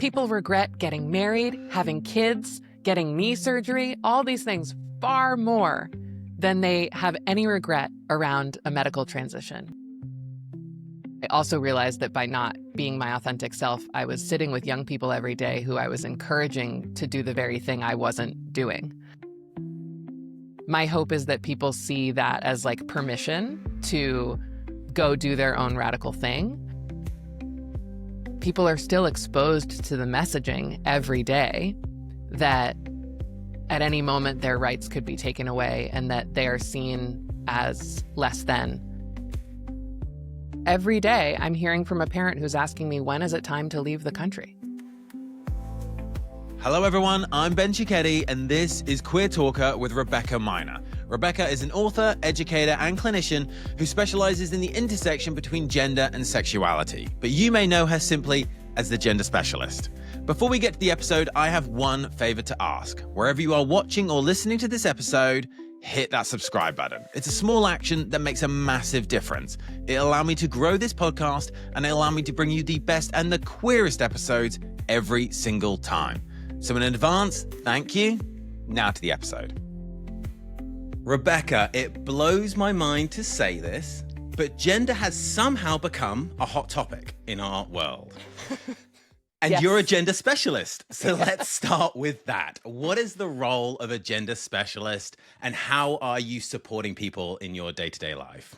People regret getting married, having kids, getting knee surgery, all these things far more than they have any regret around a medical transition. I also realized that by not being my authentic self, I was sitting with young people every day who I was encouraging to do the very thing I wasn't doing. My hope is that people see that as like permission to go do their own radical thing. People are still exposed to the messaging every day that at any moment their rights could be taken away and that they are seen as less than. Every day, I'm hearing from a parent who's asking me, when is it time to leave the country? Hello everyone, I'm Ben Cicchetti, and this is Queer Talker with Rebecca Minor. Rebecca is an author, educator, and clinician who specializes in the intersection between gender and sexuality, but you may know her simply as the gender specialist. Before we get to the episode, I have one favor to ask. Wherever you are watching or listening to this episode, hit that subscribe button. It's a small action that makes a massive difference. It'll allow me to grow this podcast, and it'll allow me to bring you the best and the queerest episodes every single time. So in advance, thank you. Now to the episode. Rebecca, it blows my mind to say this, but gender has somehow become a hot topic in our world. And Yes. You're a gender specialist. So let's start with that. What is the role of a gender specialist, and how are you supporting people in your day-to-day life?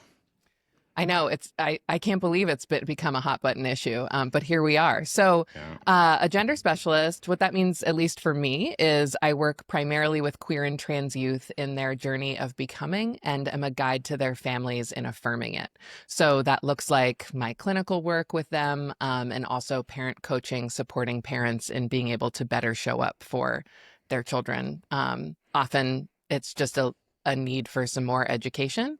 I know I can't believe it's become a hot button issue, but here we are. So a gender specialist, what that means, at least for me, is I work primarily with queer and trans youth in their journey of becoming and am a guide to their families in affirming it. So that looks like my clinical work with them and also parent coaching, supporting parents in being able to better show up for their children. Often it's just a need for some more education.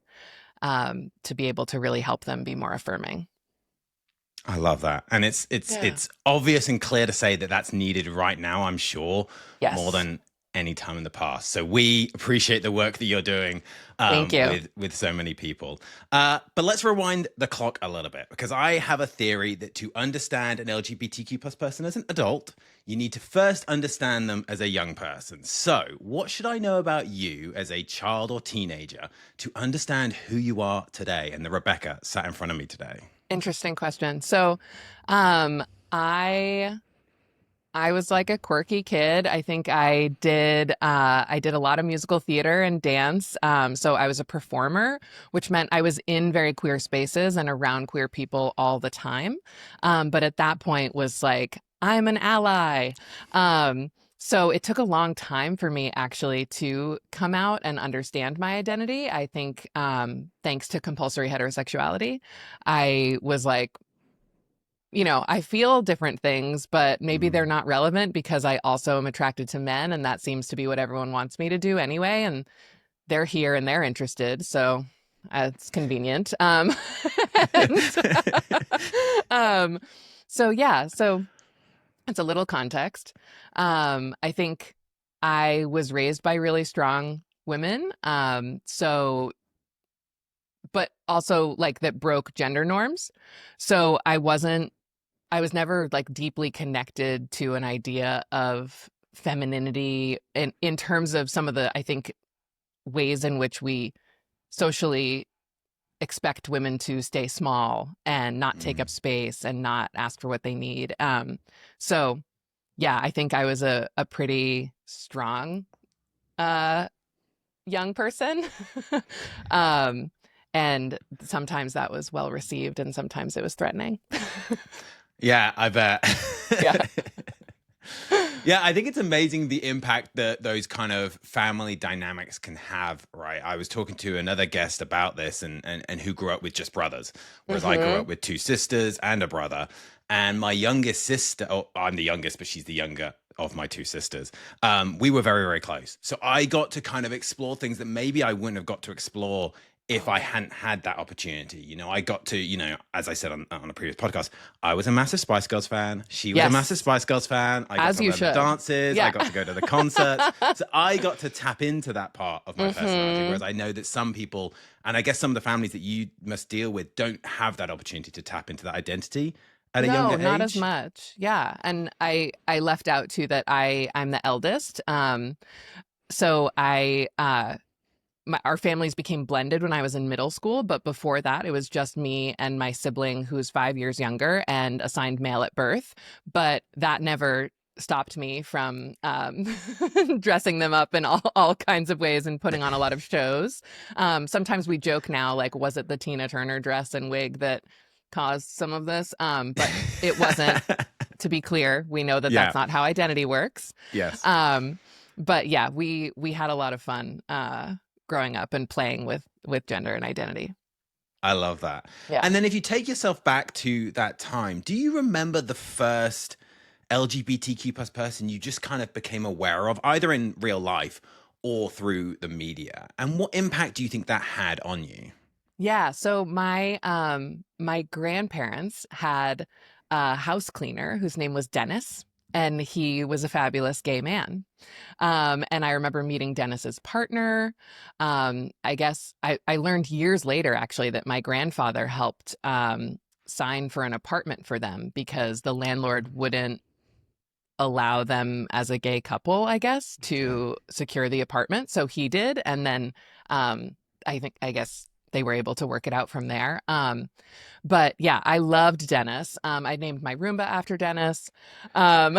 To be able to really help them be more affirming. I love that. And it's obvious and clear to say that that's needed right now, I'm sure, Yes. more than any time in the past. So we appreciate the work that you're doing Thank you. with so many people. But let's rewind the clock a little bit, because I have a theory that to understand an LGBTQ plus person as an adult, you need to first understand them as a young person. So what should I know about you as a child or teenager to understand who you are today and the Rebecca sat in front of me today? Interesting question. So I was like a quirky kid. I think I did a lot of musical theater and dance. So I was a performer, which meant I was in very queer spaces and around queer people all the time. But at that point was like, I'm an ally. So it took a long time for me actually to come out and understand my identity. I think thanks to compulsory heterosexuality, I was like, I feel different things, but maybe they're not relevant because I also am attracted to men, and that seems to be what everyone wants me to do anyway. And they're here and they're interested, so it's convenient. So it's a little context. I think I was raised by really strong women, but also like that broke gender norms. So I was never like deeply connected to an idea of femininity in terms of some of the, I think, ways in which we socially expect women to stay small and not take up space and not ask for what they need. So yeah, I think I was a pretty strong young person. And sometimes that was well received and sometimes it was threatening. Yeah, I bet. Yeah. Yeah, I think it's amazing the impact that those kind of family dynamics can have, right? I was talking to another guest about this and who grew up with just brothers, whereas I grew up with two sisters and a brother. And my youngest sister, I'm the youngest, but she's the younger of my two sisters. We were very, very close. So I got to kind of explore things that maybe I wouldn't have got to explore if I hadn't had that opportunity. I got to, as I said on a previous podcast, I was a massive Spice Girls fan. She was a massive Spice Girls fan. I got to learn the dances. Yeah. I got to go to the concerts. So I got to tap into that part of my personality. Whereas I know that some people, and I guess some of the families that you must deal with, don't have that opportunity to tap into that identity. at a No, younger not as age? much. Yeah. And I left out too that I'm the eldest. So our families became blended when I was in middle school, but before that, it was just me and my sibling who's 5 years younger and assigned male at birth. But that never stopped me from dressing them up in all kinds of ways and putting on a lot of shows. Sometimes we joke now, like, was it the Tina Turner dress and wig that caused some of this? But it wasn't. To be clear, we know that Yeah. that's not how identity works. Yes. Um, but yeah, we had a lot of fun growing up and playing with gender and identity. I love that. Yeah. And then if you take yourself back to that time, do you remember the first LGBTQ plus person you just kind of became aware of, either in real life or through the media? And what impact do you think that had on you? Yeah, so my grandparents had a house cleaner whose name was Dennis, and he was a fabulous gay man. And I remember meeting Dennis's partner. I guess I learned years later actually that my grandfather helped sign for an apartment for them because the landlord wouldn't allow them as a gay couple, I guess, Okay. to secure the apartment. So he did. And then I guess they were able to work it out from there. But yeah, I loved Dennis. I named my Roomba after Dennis. Um,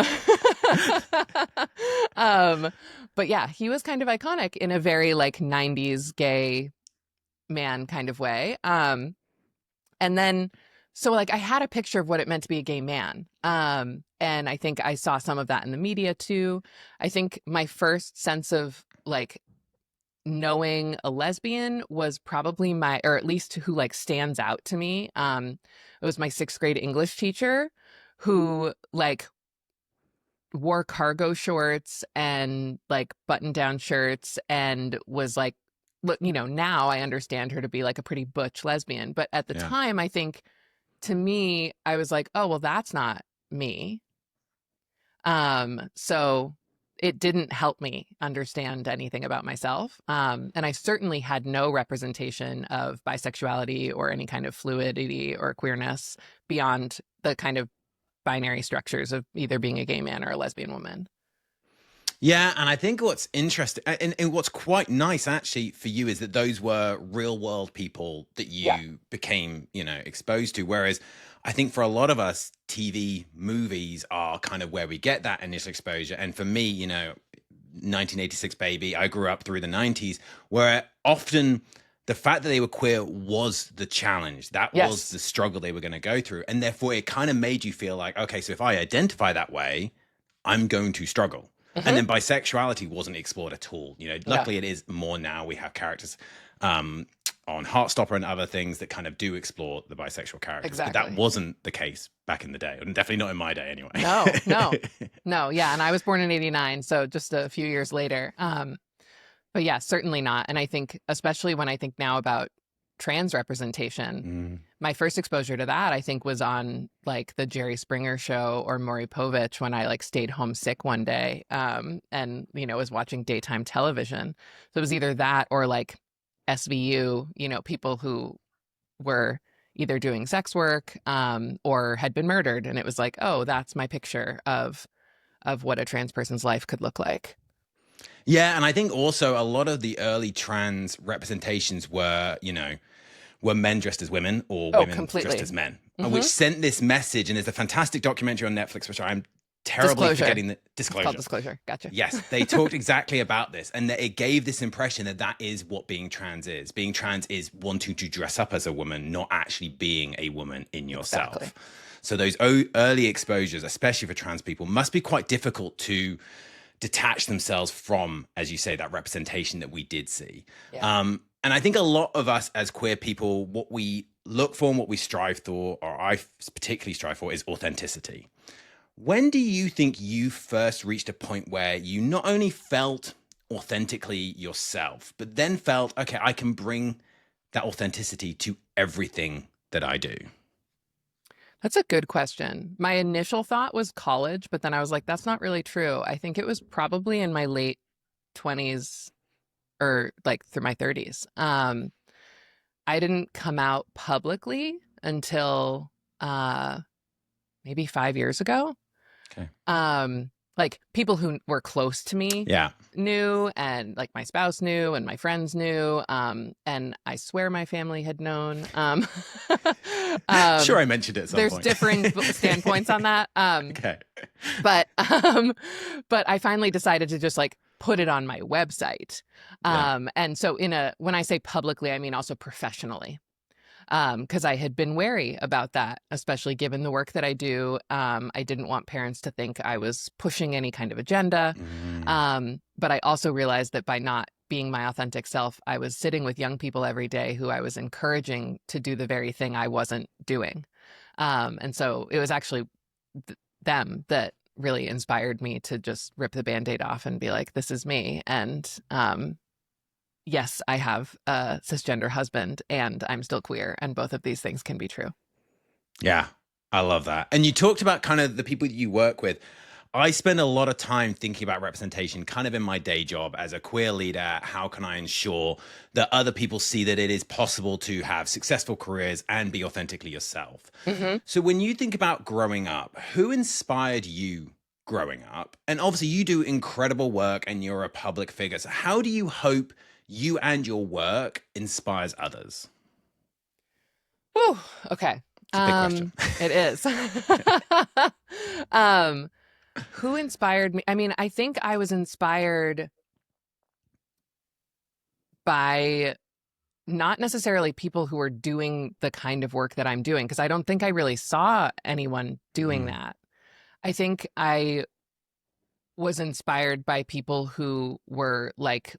um, but yeah, he was kind of iconic in a very like 90s gay man kind of way. And then so like I had a picture of what it meant to be a gay man. And I think I saw some of that in the media too. I think my first sense of like knowing a lesbian was probably my, or at least who like stands out to me. It was my sixth grade English teacher who like wore cargo shorts and like button down shirts and was like, look, now I understand her to be like a pretty butch lesbian. But at the Yeah. time, I think to me, I was like, oh, well, that's not me. So it didn't help me understand anything about myself. And I certainly had no representation of bisexuality or any kind of fluidity or queerness beyond the kind of binary structures of either being a gay man or a lesbian woman. Yeah, and I think what's interesting and what's quite nice actually for you is that those were real world people that Yeah. you became, exposed to. Whereas I think for a lot of us, TV movies are kind of where we get that initial exposure. And for me, 1986 baby, I grew up through the 90s, where often the fact that they were queer was the challenge. That was Yes. the struggle they were going to go through. And therefore, it kind of made you feel like, okay, so if I identify that way, I'm going to struggle. And Hmm. then bisexuality wasn't explored at all. No, Luckily it is more now. We have characters um, on Heartstopper and other things that kind of do explore the bisexual characters, but that exactly. wasn't the case back in the day, and definitely not in my day No, no, anyway. no. Yeah. And I was born in 89. So just a few years later. But yeah, certainly not. And I think, especially when I think now about trans representation, Mm, my first exposure to that, I think, was on like the Jerry Springer show or Maury Povich when I like stayed home sick one day and, was watching daytime television. So it was either that or like SVU, people who were either doing sex work or had been murdered. And it was like, oh, that's my picture of what a trans person's life could look like. yeah, and I think also a lot of the early trans representations were men dressed as women or Oh, women dressed completely. as men, which Hmm. sent this message. And there's a fantastic documentary on Netflix, which I'm terribly Disclosure. forgetting the It's called disclosure. Disclosure. Gotcha. Yes, they talked exactly about this, and that it gave this impression that that is what being trans is. Being trans is wanting to dress up as a woman, not actually being a woman in Exactly. yourself. So those early exposures, especially for trans people, must be quite difficult to detach themselves from, as you say, that representation that we did see. Yeah. And I think a lot of us as queer people, what we look for and what we strive for, or I particularly strive for, is authenticity. When do you think you first reached a point where you not only felt authentically yourself, but then felt, okay, I can bring that authenticity to everything that I do? That's a good question. My initial thought was college, but then I was like, that's not really true. I think it was probably in my late 20s or like through my 30s. I didn't come out publicly until uh maybe 5 years ago. Okay. Like people who were close to me Yeah. knew, and like my spouse knew, and my friends knew, and I swear my family had known. Sure, I mentioned it at some There's point. differing standpoints on that. Okay. But but I finally decided to just like put it on my website. Yeah. And so when I say publicly, I mean also professionally. Because I had been wary about that, especially given the work that I do. I didn't want parents to think I was pushing any kind of agenda. Mm. But I also realized that by not being my authentic self, I was sitting with young people every day who I was encouraging to do the very thing I wasn't doing. And so it was actually them that really inspired me to just rip the Band-Aid off and be like, this is me. And yes, I have a cisgender husband and I'm still queer, and both of these things can be true. Yeah, I love that. And you talked about kind of the people that you work with. I spend a lot of time thinking about representation kind of in my day job as a queer leader. How can I ensure that other people see that it is possible to have successful careers and be authentically yourself? Mm-hmm. So when you think about growing up, who inspired you growing up? And obviously you do incredible work and you're a public figure. So how do you hope you and your work inspires others? Whew, okay. It's a big question. It is. um, who inspired me? I mean, I think I was inspired by not necessarily people who were doing the kind of work that I'm doing, because I don't think I really saw anyone doing Mm, that. I think I was inspired by people who were like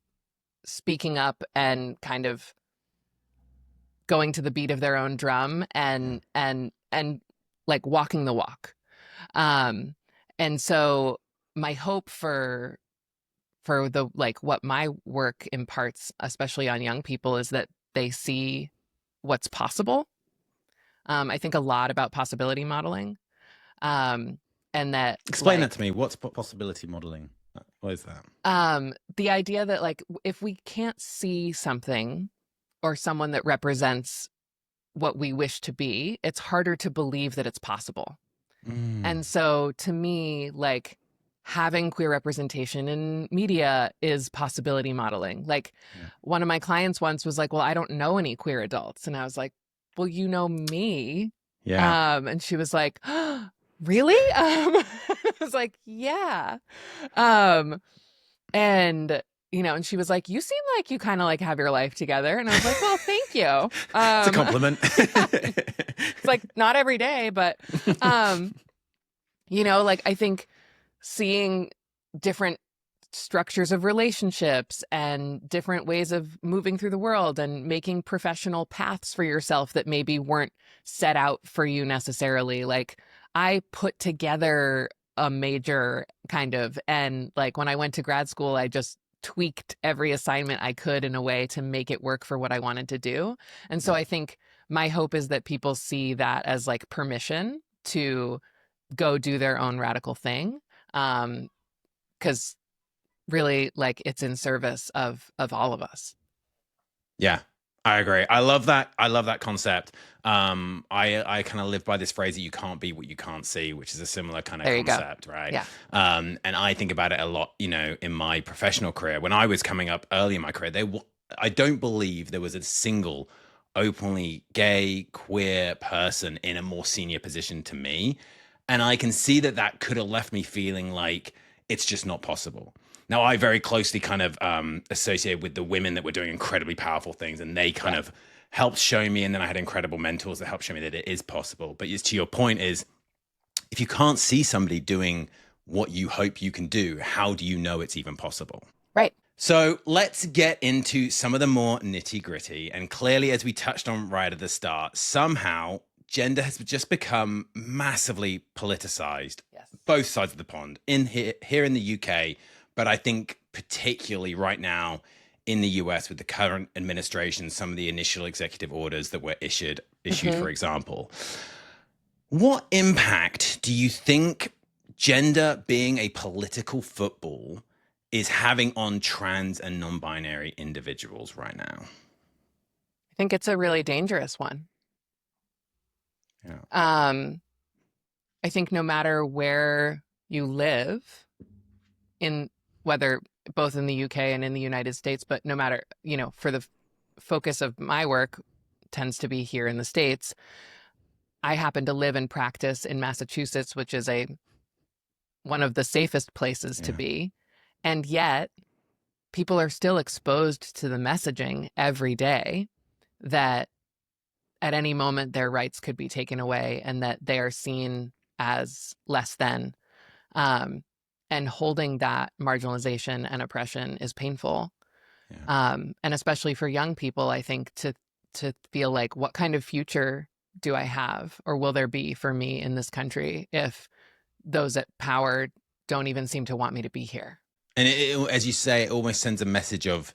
speaking up and kind of going to the beat of their own drum yeah. and like walking the walk. Um, and so my hope for the like what my work imparts, especially on young people, is that they see what's possible. I think a lot about possibility modeling. Um, and that Explain that to like me. What's possibility modeling? What is that? the idea that like if we can't see something or someone that represents what we wish to be, it's harder to believe that it's possible. Mm, And so to me, like having queer representation in media is possibility modeling. Like yeah. one of my clients once was like, well, I don't know any queer adults. And I was like, well, you know me. Yeah. And she was like, oh, really? I was like, yeah. Um, and and she was like, you seem like you kind of like have your life together. And I was like, well, thank you. It's a compliment. Yeah, it's like not every day, but um, like I think seeing different structures of relationships and different ways of moving through the world and making professional paths for yourself that maybe weren't set out for you necessarily. Like I put together a major kind of, and like when I went to grad school, I just tweaked every assignment I could in a way to make it work for what I wanted to do. And so Yeah. I think my hope is that people see that as like permission to go do their own radical thing. Because really like it's in service of all of us. Yeah, I agree. I love that. I love that concept. I kind of live by this phrase that you can't be what you can't see, which is a similar kind of There you go. concept, right? Yeah. And I think about it a lot, in my professional career. When I was coming up early in my career, I don't believe there was a single openly gay, queer person in a more senior position to me. And I can see that that could have left me feeling like it's just not possible. Now, I very closely kind of associated with the women that were doing incredibly powerful things, and they kind Yeah. of helped show me. And then I had incredible mentors that helped show me that it is possible. But to your point is, if you can't see somebody doing what you hope you can do, how do you know it's even possible? Right. So let's get into some of the more nitty gritty. And clearly, as we touched on right at the start, somehow gender has just become massively politicized, Yes. both sides of the pond, here in the UK, but I think particularly right now in the US with the current administration, some of the initial executive orders that were issued, Mm-hmm. for example. What impact do you think gender being a political football is having on trans and non-binary individuals right now? I think it's a really dangerous one. Yeah. Um, I think no matter where you live, in whether both in the UK and in the United States, but no matter, for the focus of my work tends to be here in the States. I happen to live and practice in Massachusetts, which is one of the safest places to Yeah. be. And yet people are still exposed to the messaging every day that at any moment their rights could be taken away and that they are seen as less than. Um, and holding that marginalization and oppression is painful. Yeah. And especially for young people, I think to feel like, what kind of future do I have, or will there be for me in this country if those at power don't even seem to want me to be here? And as you say, it almost sends a message of,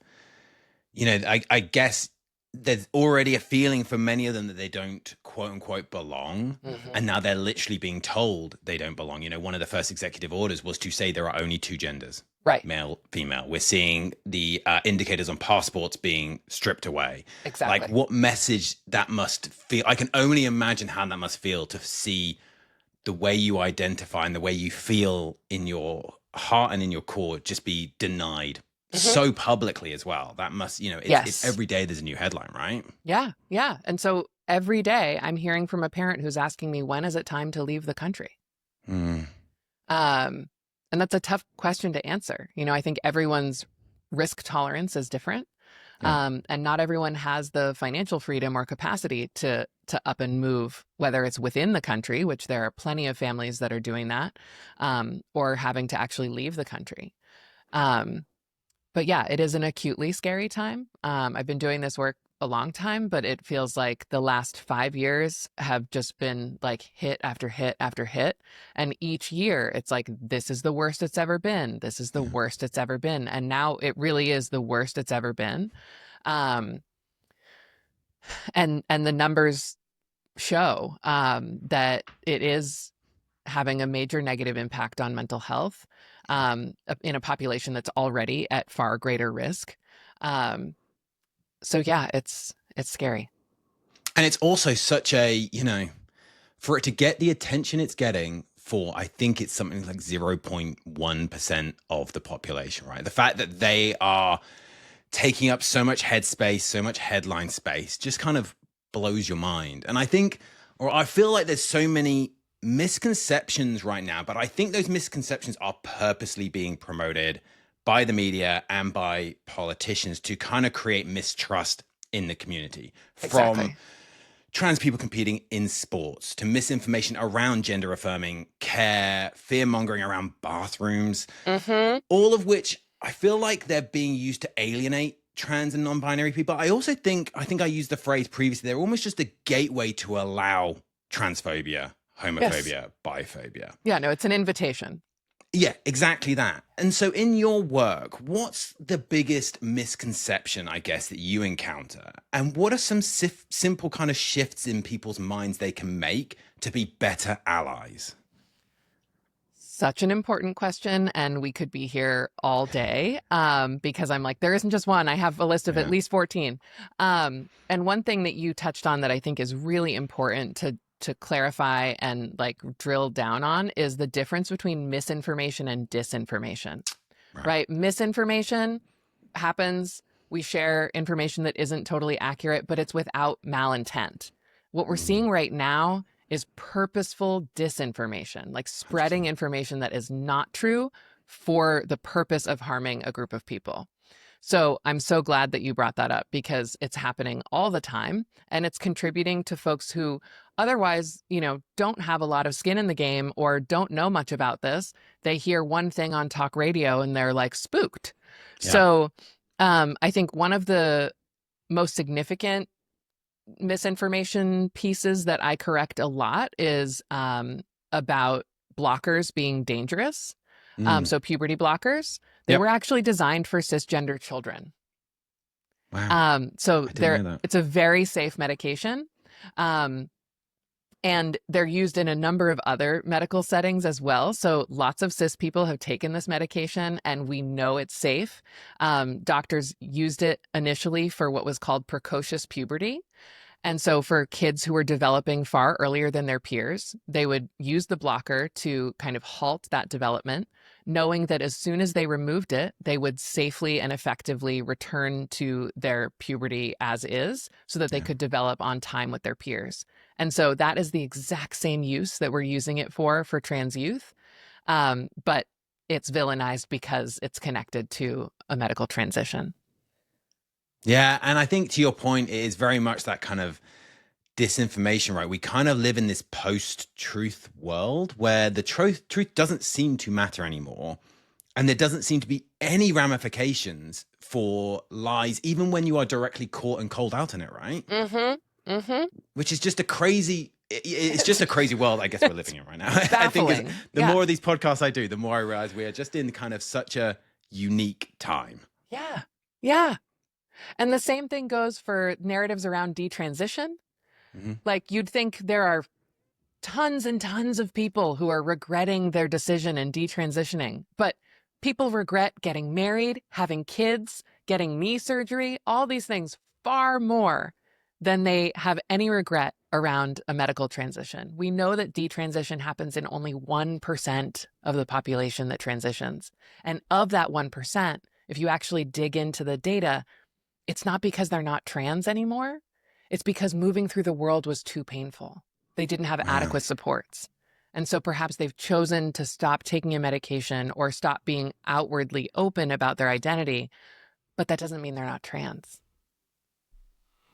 I guess there's already a feeling for many of them that they don't quote unquote belong. Mm-hmm. And now they're literally being told they don't belong. One of the first executive orders was to say there are only two genders, Right. male, female. We're seeing the indicators on passports being stripped away. Exactly. Like, what message that must feel. I can only imagine how that must feel to see the way you identify and the way you feel in your heart and in your core just be denied so publicly as well. That must, it's every day there's a new headline, right? Yeah. Yeah. And so every day I'm hearing from a parent who's asking me, when is it time to leave the country? Mm. And that's a tough question to answer. I think everyone's risk tolerance is different. Yeah. And not everyone has the financial freedom or capacity to up and move, whether it's within the country, which there are plenty of families that are doing that, or having to actually leave the country. But yeah, it is an acutely scary time. I've been doing this work a long time, but it feels like the last 5 years have just been like hit after hit after hit. And each year it's like, this is the worst it's ever been. This is the worst it's ever been. And now it really is the worst it's ever been. And the numbers show that it is having a major negative impact on mental health in a population that's already at far greater risk. So yeah, it's scary. And it's also such a, for it to get the attention it's getting for, I think it's something like 0.1% of the population, right? The fact that they are taking up so much headspace, so much headline space, just kind of blows your mind. And I feel like there's so many misconceptions right now, but I think those misconceptions are purposely being promoted by the media and by politicians to kind of create mistrust in the community. Exactly. From trans people competing in sports to misinformation around gender affirming care, fear mongering around bathrooms, all of which I feel like they're being used to alienate trans and non-binary people. I also think I used the phrase previously, they're almost just a gateway to allow transphobia, homophobia, biphobia. Yeah, no, it's an invitation. Yeah, exactly that. And so in your work, what's the biggest misconception, I guess, that you encounter? And what are some simple kind of shifts in people's minds they can make to be better allies? Such an important question, and we could be here all day because I'm like, there isn't just one. I have a list of at least 14. And one thing that you touched on that I think is really important to clarify and like drill down on is the difference between misinformation and disinformation, right? Misinformation happens. We share information that isn't totally accurate, but it's without malintent. What we're seeing right now is purposeful disinformation, like spreading information that is not true for the purpose of harming a group of people. So I'm so glad that you brought that up because it's happening all the time and it's contributing to folks who otherwise, don't have a lot of skin in the game or don't know much about this. They hear one thing on talk radio and they're like spooked. Yeah. So I think one of the most significant misinformation pieces that I correct a lot is about blockers being dangerous. So puberty blockers, they were actually designed for cisgender children. Wow. So it's a very safe medication. And they're used in a number of other medical settings as well. So lots of cis people have taken this medication and we know it's safe. Doctors used it initially for what was called precocious puberty. And so for kids who were developing far earlier than their peers, they would use the blocker to kind of halt that development, knowing that as soon as they removed it, they would safely and effectively return to their puberty as is so that they Yeah. could develop on time with their peers. And so that is the exact same use that we're using it for trans youth. But it's villainized because it's connected to a medical transition. Yeah. And I think to your point, it is very much that kind of disinformation, right? We kind of live in this post-truth world where the truth doesn't seem to matter anymore. And there doesn't seem to be any ramifications for lies, even when you are directly caught and called out on it, right? Mm-hmm. Mm-hmm. Which is just a crazy, it's just a crazy world I guess we're living in right now. I think Baffling. the Yeah. more of these podcasts I do, the more I realize we are just in kind of such a unique time. Yeah. Yeah. And the same thing goes for narratives around detransition. Hmm. Like you'd think there are tons and tons of people who are regretting their decision in detransitioning, but people regret getting married, having kids, getting knee surgery, all these things far more than they have any regret around a medical transition. We know that detransition happens in only 1% of the population that transitions. And of that 1%, if you actually dig into the data, it's not because they're not trans anymore. It's because moving through the world was too painful. They didn't have Yeah. adequate supports. And so perhaps they've chosen to stop taking a medication or stop being outwardly open about their identity, but that doesn't mean they're not trans.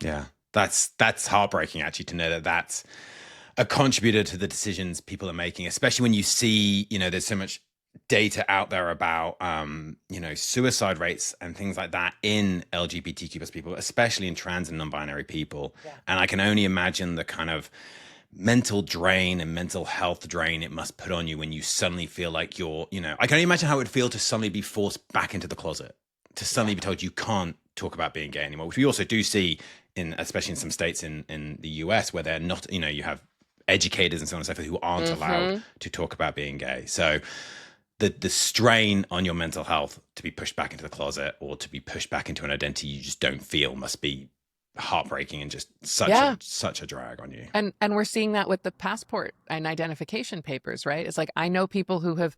Yeah. That's heartbreaking actually to know that that's a contributor to the decisions people are making, especially when you see, there's so much data out there about, suicide rates and things like that in LGBTQ plus people, especially in trans and non-binary people. Yeah. And I can only imagine the kind of mental drain and mental health drain it must put on you when you suddenly feel like I can only imagine how it would feel to suddenly be forced back into the closet, to suddenly be told you can't talk about being gay anymore, which we also do see especially in some states in the US where they're not, you have educators and so on and so forth who aren't allowed to talk about being gay. So the strain on your mental health to be pushed back into the closet or to be pushed back into an identity you just don't feel must be heartbreaking and just such a drag on you. And we're seeing that with the passport and identification papers, right? It's like I know people who have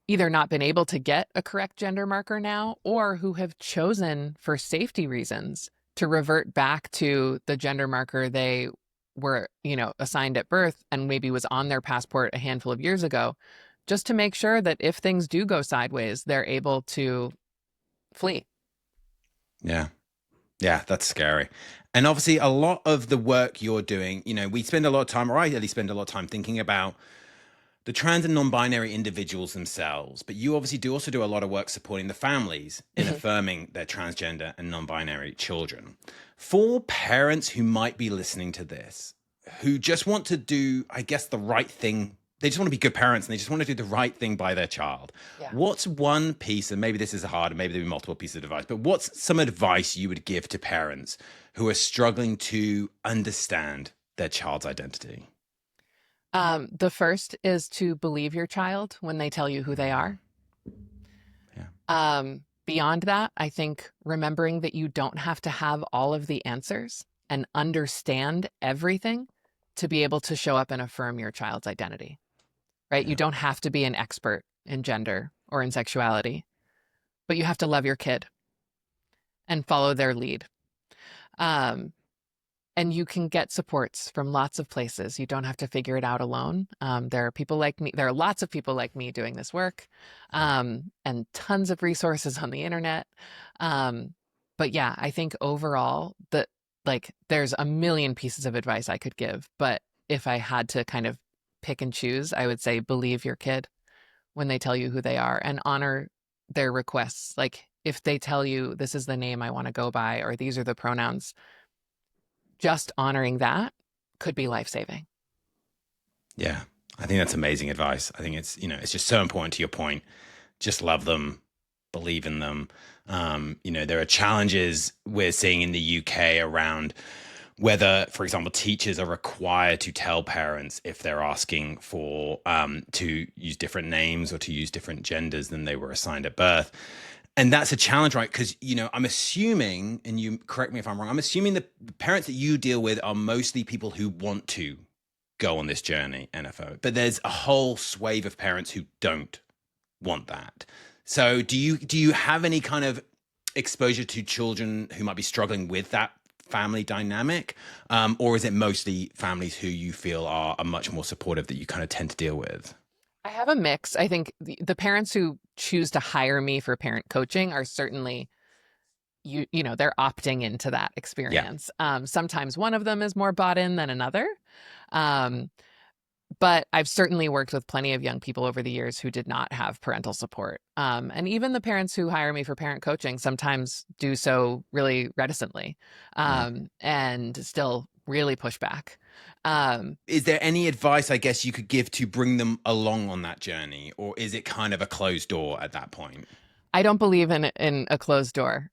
either not been able to get a correct gender marker now or who have chosen for safety reasons to revert back to the gender marker they were, assigned at birth and maybe was on their passport a handful of years ago, just to make sure that if things do go sideways, they're able to flee. Yeah. Yeah, that's scary. And obviously a lot of the work you're doing, we spend a lot of time, or I at least spend a lot of time thinking about the trans and non-binary individuals themselves, but you obviously also do a lot of work supporting the families in affirming their transgender and non-binary children. For parents who might be listening to this, who just want to do, I guess, the right thing, they just want to be good parents and they just want to do the right thing by their child. Yeah. What's one piece, and maybe this is hard, and maybe there'll be multiple pieces of advice, but what's some advice you would give to parents who are struggling to understand their child's identity? The first is to believe your child when they tell you who they are. Yeah. Beyond that, I think remembering that you don't have to have all of the answers and understand everything to be able to show up and affirm your child's identity, right? Yeah. You don't have to be an expert in gender or in sexuality, but you have to love your kid and follow their lead. And you can get supports from lots of places. You don't have to figure it out alone. There are people like me. There are lots of people like me doing this work, and tons of resources on the internet. But yeah, I think overall that there's a million pieces of advice I could give. But if I had to kind of pick and choose, I would say believe your kid when they tell you who they are and honor their requests. Like if they tell you this is the name I want to go by or these are the pronouns, just honoring that could be life-saving. Yeah, I think that's amazing advice. I think it's just so important to your point. Just love them, believe in them. There are challenges we're seeing in the UK around whether, for example, teachers are required to tell parents if they're asking for to use different names or to use different genders than they were assigned at birth. And that's a challenge, right? Because, I'm assuming, and you correct me if I'm wrong, I'm assuming the parents that you deal with are mostly people who want to go on this journey, NFO. But there's a whole swathe of parents who don't want that. So do you have any kind of exposure to children who might be struggling with that family dynamic? Or is it mostly families who you feel are much more supportive that you kind of tend to deal with? I have a mix. I think the parents who choose to hire me for parent coaching are certainly they're opting into that Yeah. experience. Sometimes one of them is more bought in than another. Um, but I've certainly worked with plenty of young people over the years who did not have parental support. And even the parents who hire me for parent coaching sometimes do so really reticently, Mm. and still really push back. Um, Is there any advice, I guess, you could give to bring them along on that journey, or is it kind of a closed door at that point? I don't believe in a closed door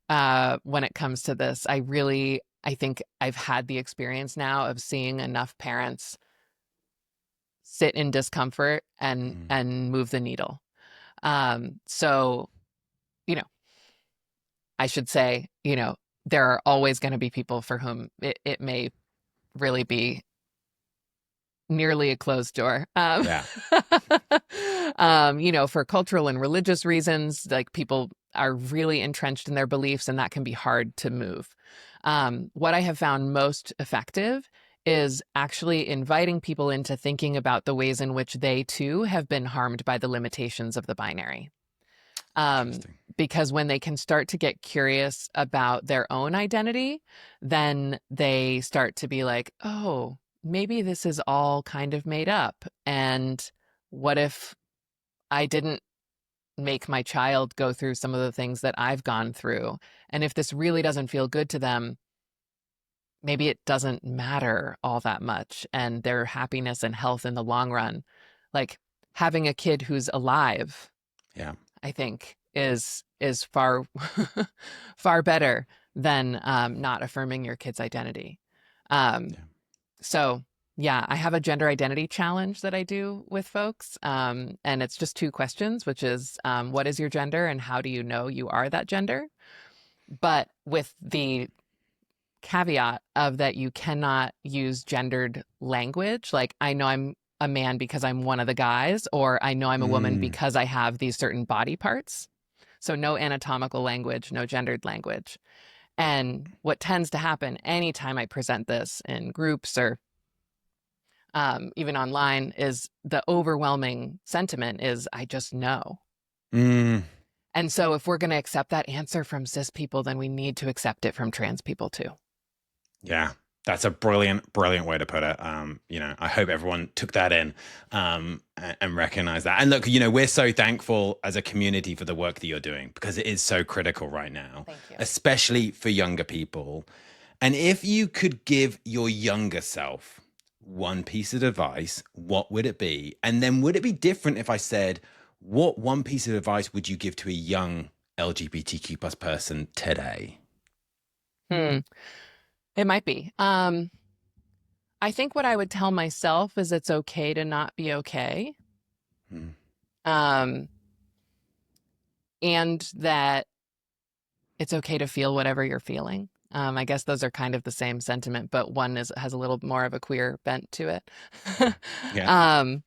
when it comes to this. I think I've had the experience now of seeing enough parents sit in discomfort and Mm. and move the needle. So, you know, I should say, there are always going to be people for whom it may really be nearly a closed door. Yeah. For cultural and religious reasons, like people are really entrenched in their beliefs, and that can be hard to move. What I have found most effective is actually inviting people into thinking about the ways in which they too have been harmed by the limitations of the binary. Um, Interesting. because when they can start to get curious about their own identity, then they start to be like, oh, maybe this is all kind of made up. And what if I didn't make my child go through some of the things that I've gone through? And if this really doesn't feel good to them, maybe it doesn't matter all that much. And their happiness and health in the long run, like having a kid who's alive, Yeah. I think is far far better than not affirming your kid's identity. Um, Yeah. so yeah, I have a gender identity challenge that I do with folks, and it's just two questions, which is what is your gender and how do you know you are that gender? But with the caveat of that you cannot use gendered language, like I know I'm a man because I'm one of the guys, or I know I'm a woman Mm. because I have these certain body parts. So no anatomical language, no gendered language. And what tends to happen anytime I present this in groups or even online is the overwhelming sentiment is I just know. Mm. And so if we're going to accept that answer from cis people, then we need to accept it from trans people too. Yeah, that's a brilliant, brilliant way to put it. I hope everyone took that in, and recognized that. And look, we're so thankful as a community for the work that you're doing because it is so critical right now, Thank you. especially for younger people. And if you could give your younger self one piece of advice, what would it be? And then would it be different if I said, what one piece of advice would you give to a young LGBTQ plus person today? Hmm. It might be. I think what I would tell myself is it's okay to not be okay. Hmm. Um, and that it's okay to feel whatever you're feeling. I guess those are kind of the same sentiment, but one has a little more of a queer bent to it. Yeah. um,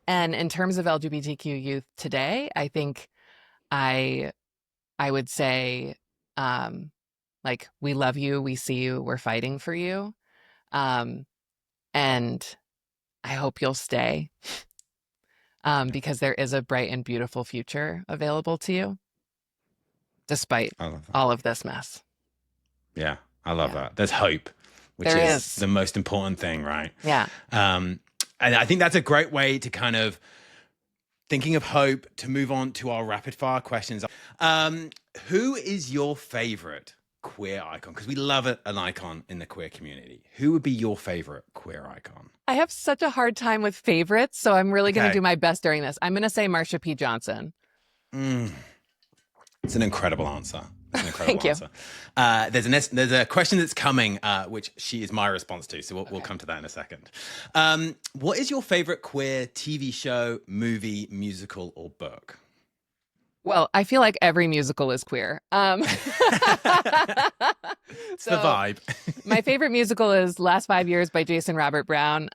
and in terms of LGBTQ youth today, I think I I would say, um, like, we love you, we see you, we're fighting for you, um, and I hope you'll stay, Yeah. because there is a bright and beautiful future available to you, despite I love that. all of this mess. Yeah, I love Yeah, that. There's hope, which there is is. the most important thing, right? Yeah. Um, and I think that's a great way to kind of thinking of hope to move on to our rapid fire questions. Um, who is your favorite queer icon? Because we love an icon in the queer community. Who would be your favorite queer icon? I have such a hard time with favorites, so I'm really going to do Okay. my best during this. I'm going to say Marsha P. Johnson. Mm, it's an incredible answer. It's an incredible Thank you. answer. There's a question that's coming, which she is my response to. So we'll come to that in a second. What is your favorite queer TV show, movie, musical, or book? Well, I feel like every musical is queer. It's the So vibe. my favorite musical is Last 5 Years by Jason Robert Brown.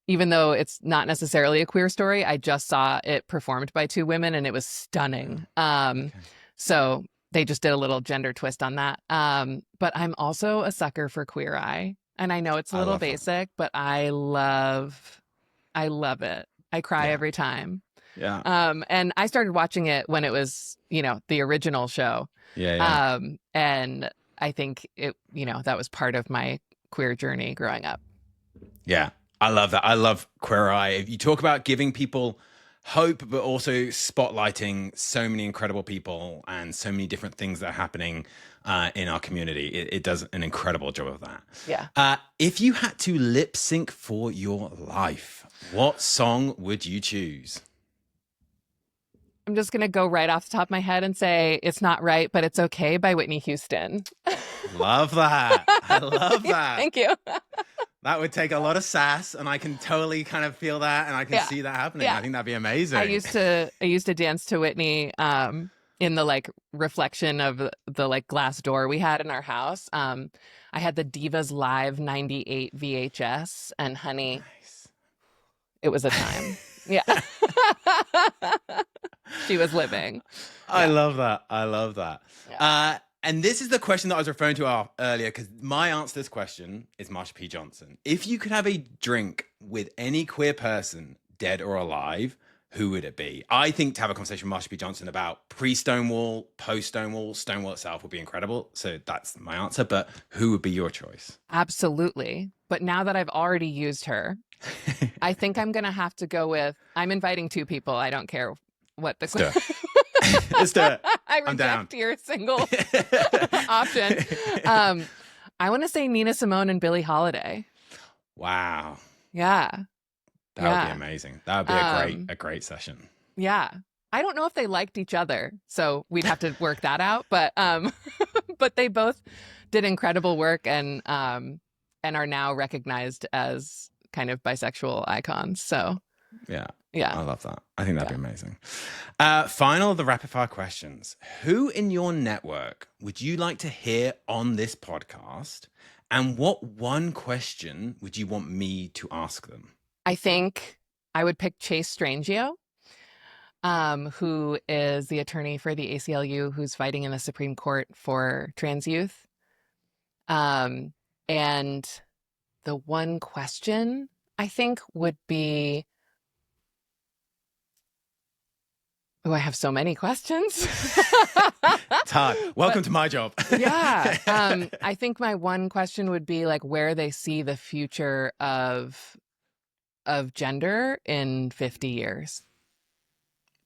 Even though it's not necessarily a queer story, I just saw it performed by two women and it was Oh, stunning. okay. So they just did a little gender twist on that. But I'm also a sucker for Queer Eye. And I know it's a I little love that. basic, but I love it. I cry Yeah. every time. Yeah. And I started watching it when it was, the original show. Yeah. Yeah. And I think that was part of my queer journey growing up. Yeah, I love that. I love Queer Eye. You talk about giving people hope, but also spotlighting so many incredible people and so many different things that are happening in our community. It does an incredible job of that. Yeah. If you had to lip sync for your life, what song would you choose? I'm just going to go right off the top of my head and say It's Not Right, But It's Okay by Whitney Houston. Love that. I love that. Thank you. That would take a lot of sass, and I can totally kind of feel that, and I can Yeah. see that happening. Yeah. I think that'd be amazing. I used to dance to Whitney in the like reflection of the like glass door we had in our house. I had the Divas Live 98 VHS, and honey, Nice. it was a time. Yeah. She was living. I Yeah. love that. I love that. Yeah. And this is the question that I was referring to earlier, because my answer to this question is Marsha P. Johnson. If you could have a drink with any queer person, dead or alive, who would it be? I think to have a conversation with Marsha P. Johnson about pre-Stonewall, post-Stonewall, Stonewall itself would be incredible. So that's my answer. But who would be your choice? Absolutely. But now that I've already used her, I think I'm going to have to go with, I'm inviting two people. I don't care what the Let's do it. Let's do it. I I'm down. reject your single option. I want to say Nina Simone and Billie Holiday. Wow. Yeah. That would be amazing. That would be a great session. Yeah. I don't know if they liked each other, so we'd have to work that out. But but they both did incredible work and are now recognized as kind of bisexual icons. So Yeah. yeah. I love that. I think that'd be amazing. Final of the rapid fire questions. Who in your network would you like to hear on this podcast? And what one question would you want me to ask them? I think I would pick Chase Strangio, who is the attorney for the ACLU, who's fighting in the Supreme Court for trans youth. And the one question I think would be, oh, I have so many questions. It's hard. Welcome to my job. Yeah. I think my one question would be like where they see the future of gender in 50 years.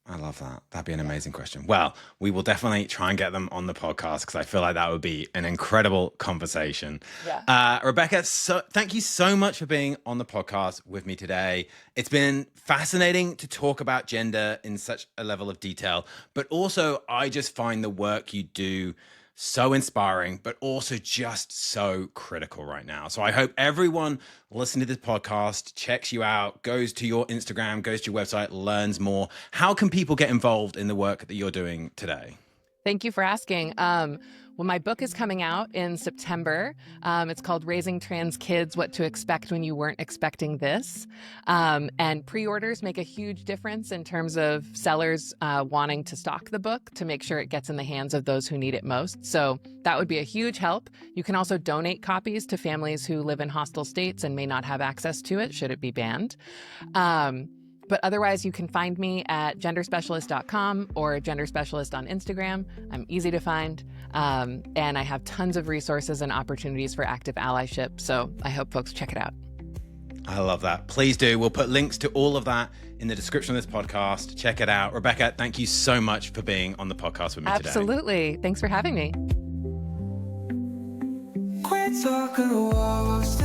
I love that. That'd be an amazing question. Well, we will definitely try and get them on the podcast because I feel like that would be an incredible conversation. Yeah. Rebecca, thank you so much for being on the podcast with me today. It's been fascinating to talk about gender in such a level of detail, but also I just find the work you do so inspiring, but also just so critical right now. So I hope everyone listening to this podcast checks you out, goes to your Instagram, goes to your website, learns more. How can people get involved in the work that you're doing today? Thank you for asking. Well, my book is coming out in September. It's called Raising Trans Kids, What to Expect When You Weren't Expecting This. And pre-orders make a huge difference in terms of sellers wanting to stock the book to make sure it gets in the hands of those who need it most. So that would be a huge help. You can also donate copies to families who live in hostile states and may not have access to it, should it be banned. But otherwise, you can find me at genderspecialist.com or genderspecialist on Instagram. I'm easy to find. And I have tons of resources and opportunities for active allyship. So I hope folks check it out. I love that. Please do. We'll put links to all of that in the description of this podcast. Check it out. Rebecca, thank you so much for being on the podcast with me today. Absolutely. Thanks for having me. Quit talking walls.